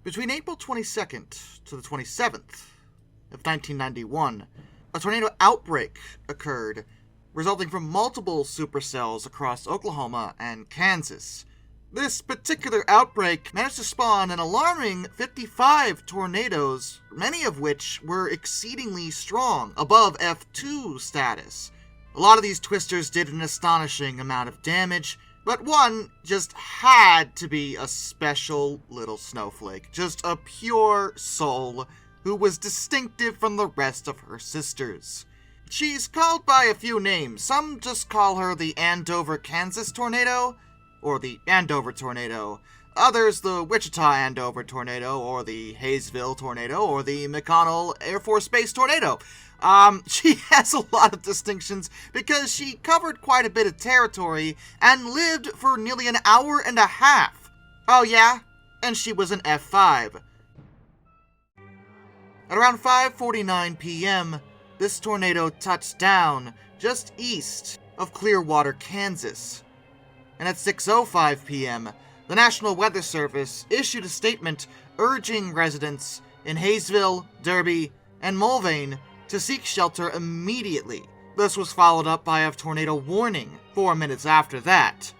Between April 22nd to the 27th of 1991, a tornado outbreak occurred, resulting from multiple supercells across Oklahoma and Kansas. This particular outbreak managed to spawn an alarming 55 tornadoes, many of which were exceedingly strong, above F2 status. A lot of these twisters did an astonishing amount of damage, but one just had to be a special little snowflake, just a pure soul who was distinctive from the rest of her sisters. She's called by a few names. Some just call her the Andover, Kansas tornado, or the Andover tornado. Others the Wichita Andover tornado, or the Haysville tornado, or the McConnell Air Force Base tornado. She has a lot of distinctions because she covered quite a bit of territory and lived for nearly an hour and a half. Oh yeah? And she was an F5. At around 5:49 p.m., this tornado touched down just east of Clearwater, Kansas. And at 6:05 p.m., the National Weather Service issued a statement urging residents in Haysville, Derby, and Mulvane to seek shelter immediately. This was followed up by a tornado warning 4 minutes after that.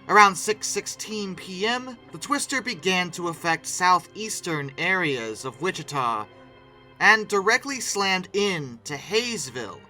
Around 6:16 p.m., the twister began to affect southeastern areas of Wichita and directly slammed into Haysville.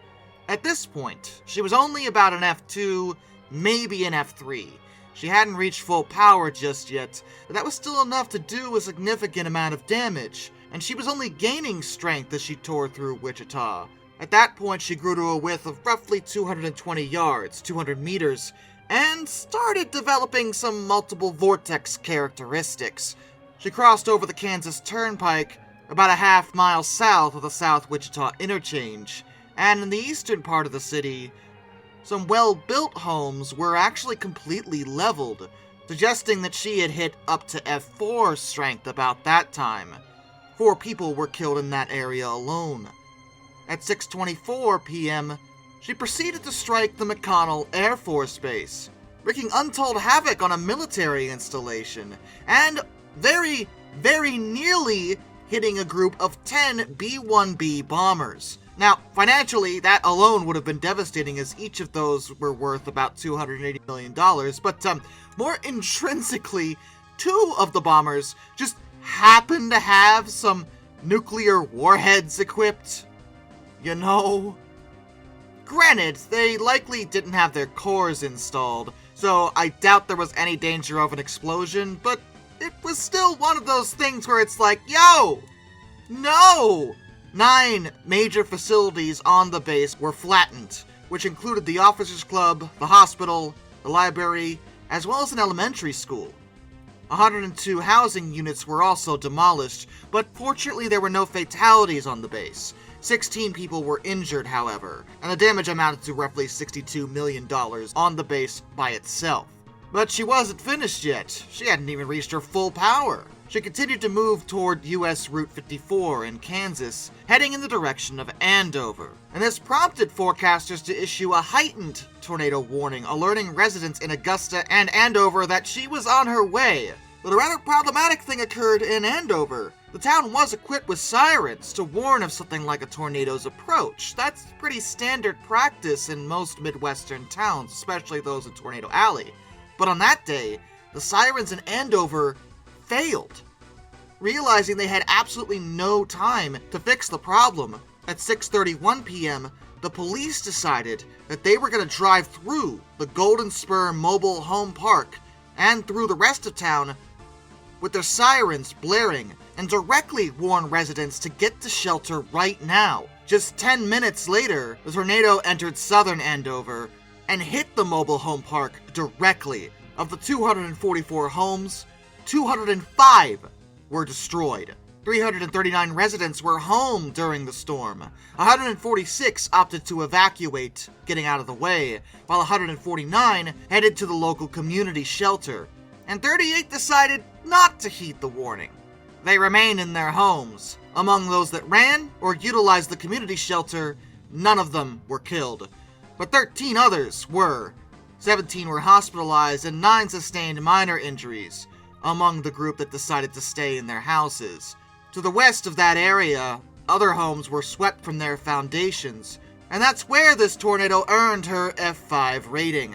At this point, she was only about an F2, maybe an F3. She hadn't reached full power just yet, but that was still enough to do a significant amount of damage, and she was only gaining strength as she tore through Wichita. At that point, she grew to a width of roughly 220 yards, 200 meters, and started developing some multiple vortex characteristics. She crossed over the Kansas Turnpike about a half-mile south of the South Wichita interchange, and in the eastern part of the city, some well-built homes were actually completely leveled, suggesting that she had hit up to F4 strength about that time. 4 people were killed in that area alone. At 6:24 p.m., she proceeded to strike the McConnell Air Force Base, wreaking untold havoc on a military installation, and very, very nearly hitting a group of 10 B-1B bombers. Now, financially, that alone would have been devastating, as each of those were worth about $280 million, but more intrinsically, 2 of the bombers just happened to have some nuclear warheads equipped. You know? Granted, they likely didn't have their cores installed, so I doubt there was any danger of an explosion, but it was still one of those things where it's like, yo! No! 9 major facilities on the base were flattened, which included the officers' club, the hospital, the library, as well as an elementary school. 102 housing units were also demolished, but fortunately there were no fatalities on the base. 16 people were injured, however, and the damage amounted to roughly $62 million on the base by itself. But she wasn't finished yet. She hadn't even reached her full power. She continued to move toward U.S. Route 54 in Kansas, heading in the direction of Andover. And this prompted forecasters to issue a heightened tornado warning, alerting residents in Augusta and Andover that she was on her way. But a rather problematic thing occurred in Andover. The town was equipped with sirens to warn of something like a tornado's approach. That's pretty standard practice in most Midwestern towns, especially those in Tornado Alley. But on that day, the sirens in Andover failed. Realizing they had absolutely no time to fix the problem, at 6:31 p.m., the police decided that they were going to drive through the Golden Spur Mobile Home Park and through the rest of town with their sirens blaring and directly warn residents to get to shelter right now. Just 10 minutes later, the tornado entered southern Andover and hit the mobile home park directly. Of the 244 homes, 205 were destroyed. 339 residents were home during the storm. 146 opted to evacuate, getting out of the way, while 149 headed to the local community shelter, and 38 decided not to heed the warning. They remain in their homes. Among those that ran or utilized the community shelter, none of them were killed, but 13 others were. 17 were hospitalized and 9 sustained minor injuries. among the group that decided to stay in their houses. To the west of that area, other homes were swept from their foundations, and that's where this tornado earned her F5 rating.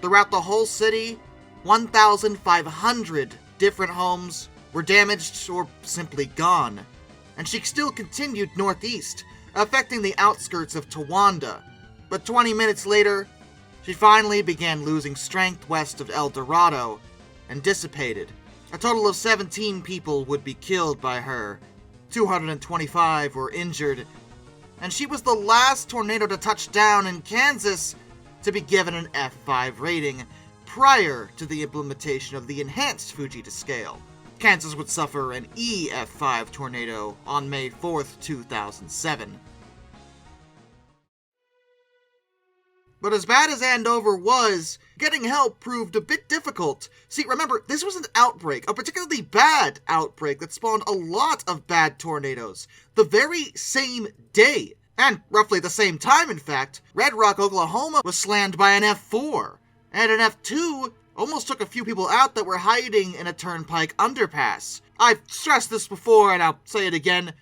Throughout the whole city, 1,500 different homes were damaged or simply gone, and she still continued northeast, affecting the outskirts of Towanda. But 20 minutes later, she finally began losing strength west of El Dorado and dissipated. A total of 17 people would be killed by her, 225 were injured, and she was the last tornado to touch down in Kansas to be given an F5 rating prior to the implementation of the enhanced Fujita scale. Kansas would suffer an EF5 tornado on May 4th, 2007. But as bad as Andover was, getting help proved a bit difficult. See, remember, this was an outbreak, a particularly bad outbreak that spawned a lot of bad tornadoes. The very same day, and roughly the same time in fact, Red Rock, Oklahoma was slammed by an F4, and an F2 almost took a few people out that were hiding in a turnpike underpass. I've stressed this before, and I'll say it again,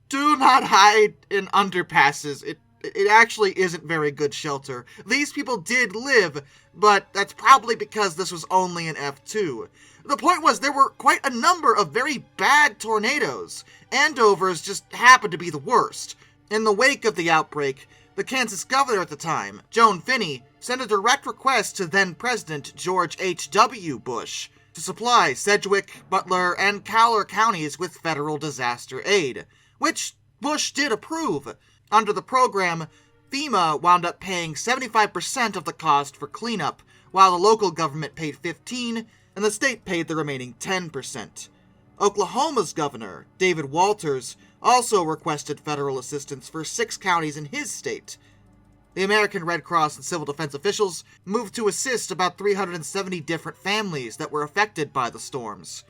do not hide in underpasses. It actually isn't very good shelter. These people did live, but that's probably because this was only an F2. The point was there were quite a number of very bad tornadoes. Andover's just happened to be the worst. In the wake of the outbreak, the Kansas governor at the time, Joan Finney, sent a direct request to then-President George H.W. Bush to supply Sedgwick, Butler, and Cowler counties with federal disaster aid, which Bush did approve. Under the program, FEMA wound up paying 75% of the cost for cleanup, while the local government paid 15%, and the state paid the remaining 10%. Oklahoma's governor, David Walters, also requested federal assistance for 6 counties in his state. The American Red Cross and civil defense officials moved to assist about 370 different families that were affected by the storms.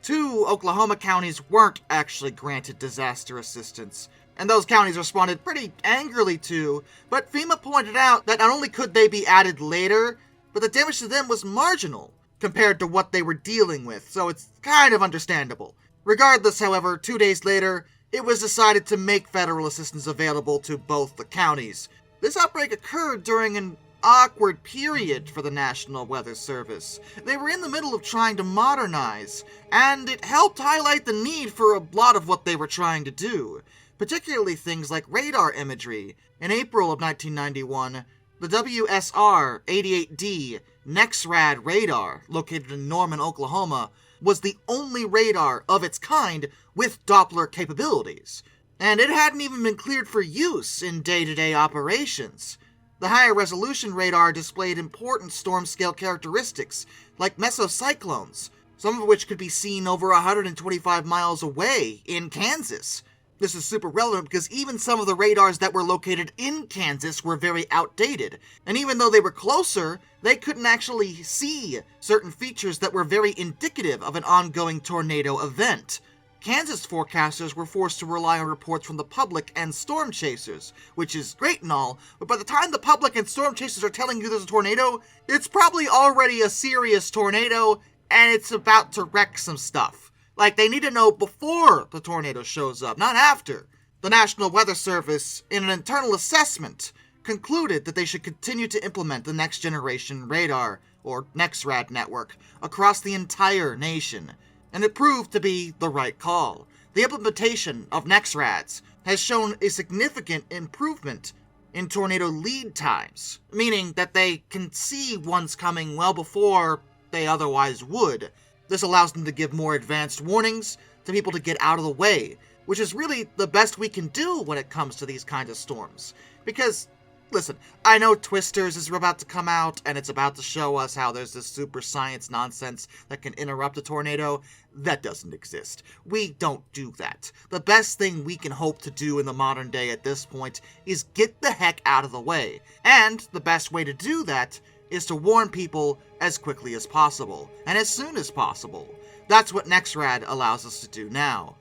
2 Oklahoma counties weren't actually granted disaster assistance, and those counties responded pretty angrily to, but FEMA pointed out that not only could they be added later, but the damage to them was marginal compared to what they were dealing with, so it's kind of understandable. Regardless, however, 2 days later, it was decided to make federal assistance available to both the counties. This outbreak occurred during an awkward period for the National Weather Service. They were in the middle of trying to modernize, and it helped highlight the need for a lot of what they were trying to do, particularly things like radar imagery. In April of 1991, the WSR-88D NEXRAD radar, located in Norman, Oklahoma, was the only radar of its kind with Doppler capabilities, and it hadn't even been cleared for use in day-to-day operations. The higher resolution radar displayed important storm-scale characteristics, like mesocyclones, some of which could be seen over 125 miles away in Kansas. This is super relevant because even some of the radars that were located in Kansas were very outdated, and even though they were closer, they couldn't actually see certain features that were very indicative of an ongoing tornado event. Kansas forecasters were forced to rely on reports from the public and storm chasers, which is great and all, but by the time the public and storm chasers are telling you there's a tornado, it's probably already a serious tornado, and it's about to wreck some stuff. Like, they need to know before the tornado shows up, not after. The National Weather Service, in an internal assessment, concluded that they should continue to implement the Next Generation Radar, or NEXRAD network, across the entire nation, and it proved to be the right call. The implementation of NEXRADs has shown a significant improvement in tornado lead times, meaning that they can see ones coming well before they otherwise would. This allows them to give more advanced warnings to people to get out of the way, which is really the best we can do when it comes to these kinds of storms. Because, listen, I know Twisters is about to come out, and it's about to show us how there's this super science nonsense that can interrupt a tornado. That doesn't exist. We don't do that. The best thing we can hope to do in the modern day at this point is get the heck out of the way. And the best way to do that is to warn people as quickly as possible, and as soon as possible. That's what NEXRAD allows us to do now.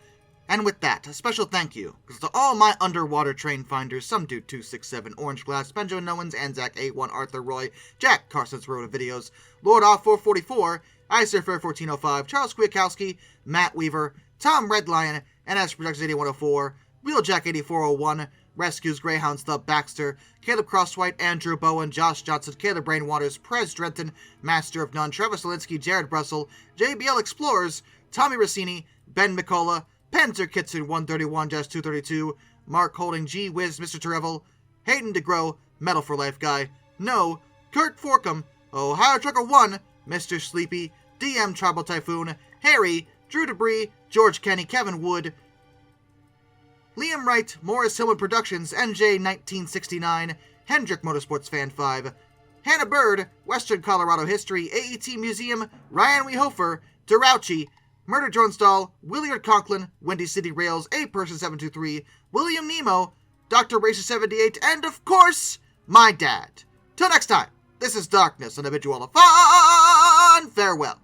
And with that, a special thank you goes to all my underwater train finders, Some Dude 267, Orange Glass, Benjamin Owens, Anzac A1, Arthur Roy, Jack Carson's Road of Videos, Lord R444, Isurfer 1405, Charles Kwiatkowski, Matt Weaver, Tom Redlion, NS Productions 8104, Wheeljack 8401, Rescues Greyhounds The Baxter, Caleb Crosswhite, Andrew Bowen, Josh Johnson, Caleb Rainwaters, Prez Drenton, Master of None, Travis Alinsky, Jared Brussel, JBL Explorers, Tommy Rossini, Ben McCullough, Panzer Kitson 131-232, Mark Holding, G Wiz, Mr. Terrevel, Hayden DeGrow, Metal for Life Guy, No, Kurt Forkham, Ohio Trucker 1, Mr. Sleepy, DM Tribal Typhoon, Harry, Drew Debris, George Kenny, Kevin Wood, Liam Wright, Morris Hillman Productions, NJ1969, Hendrick Motorsports Fan 5, Hannah Bird, Western Colorado History, AET Museum, Ryan Wehofer, Derouchy, Murder Jonesdahl, Williard Conklin, Windy City Rails, A-Person 723, William Nemo, Dr. Racer 78, and of course, my dad. Till next time, this is Darkness, and I bid you all a fun farewell.